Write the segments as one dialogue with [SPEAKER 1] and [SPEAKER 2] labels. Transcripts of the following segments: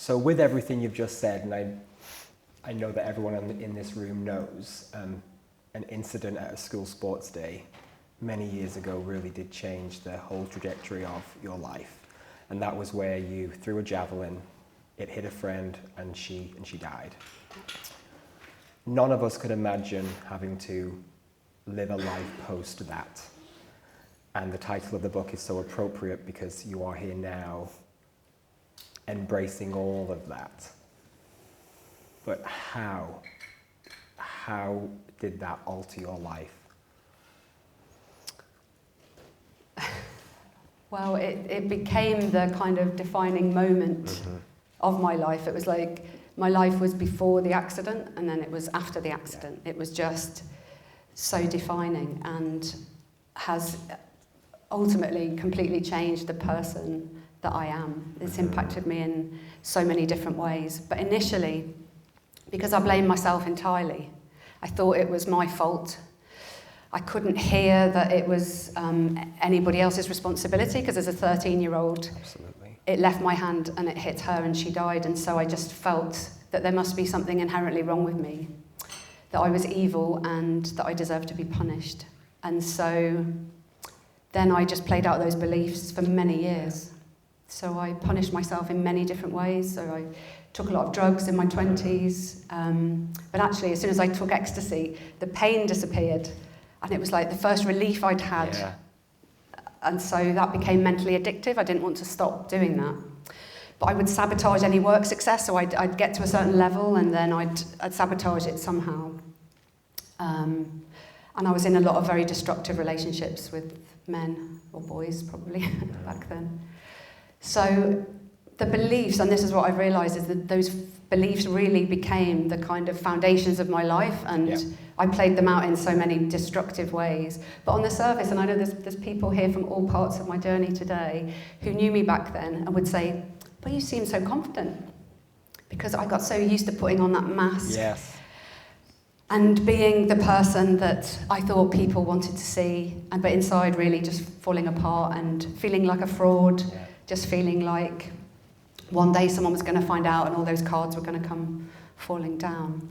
[SPEAKER 1] So with everything you've just said, and I know that everyone in this room knows, an incident at a school sports day many years ago really did change the whole trajectory of your life. And that was where you threw a javelin, it hit a friend, and she died. None of us could imagine having to live a life post that. And the title of the book is so appropriate because you are here now embracing all of that. But how did that alter your life?
[SPEAKER 2] Well, it became the kind of defining moment of my life. It was like my life was before the accident and then it was after the accident. It was just so defining and has ultimately completely changed the person that I am. It's impacted me in so many different ways. But initially, because I blamed myself entirely, I thought it was my fault. I couldn't hear that it was anybody else's responsibility, because as a 13-year-old, it left my hand and it hit her and she died. And so I just felt that there must be something inherently wrong with me, that I was evil and that I deserved to be punished. And so then I just played out those beliefs for many years. So I punished myself in many different ways. So I took a lot of drugs in my 20s. But actually, as soon as I took ecstasy, the pain disappeared. And it was like the first relief I'd had. Yeah. And so that became mentally addictive. I didn't want to stop doing that. But I would sabotage any work success. So I'd get to a certain level and then I'd sabotage it somehow. And I was in a lot of very destructive relationships with men, or boys probably, back then. So the beliefs, and this is what I've realised, is that those beliefs really became the kind of foundations of my life, and I played them out in so many destructive ways. But on the surface, and I know there's people here from all parts of my journey today who knew me back then and would say, but you seem so confident, because I got so used to putting on that mask.
[SPEAKER 1] Yes.
[SPEAKER 2] And being the person that I thought people wanted to see, but inside really just falling apart and feeling like a fraud, just feeling like one day someone was going to find out and all those cards were going to come falling down.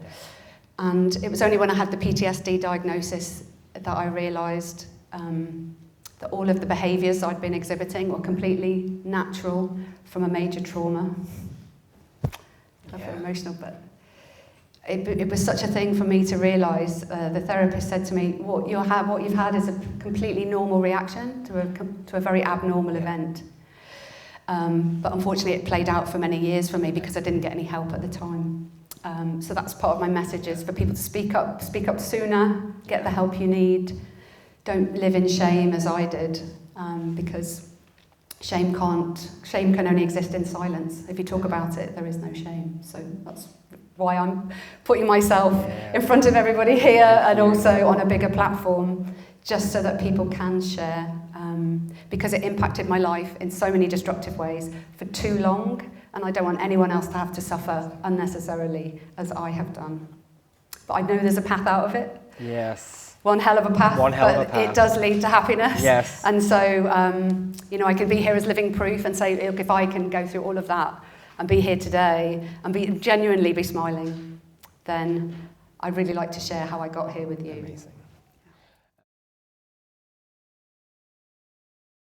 [SPEAKER 2] And it was only when I had the PTSD diagnosis that I realised that all of the behaviours I'd been exhibiting were completely natural from a major trauma. I feel emotional, but it was such a thing for me to realise. The therapist said to me, what you've had is a completely normal reaction to a very abnormal event. But unfortunately it played out for many years for me because I didn't get any help at the time. So that's part of my message, is for people to speak up sooner, get the help you need. Don't live in shame as I did, because shame can only exist in silence. If you talk about it, there is no shame. So that's why I'm putting myself in front of everybody here and also on a bigger platform, just so that people can share. Because it impacted my life in so many destructive ways for too long, and I don't want anyone else to have to suffer unnecessarily as I have done. But I know there's a path out of it.
[SPEAKER 1] Yes.
[SPEAKER 2] One hell of a path, but it does lead to happiness.
[SPEAKER 1] Yes.
[SPEAKER 2] And so, I can be here as living proof and say, look, if I can go through all of that and be here today and genuinely be smiling, then I'd really like to share how I got here with you.
[SPEAKER 1] Amazing.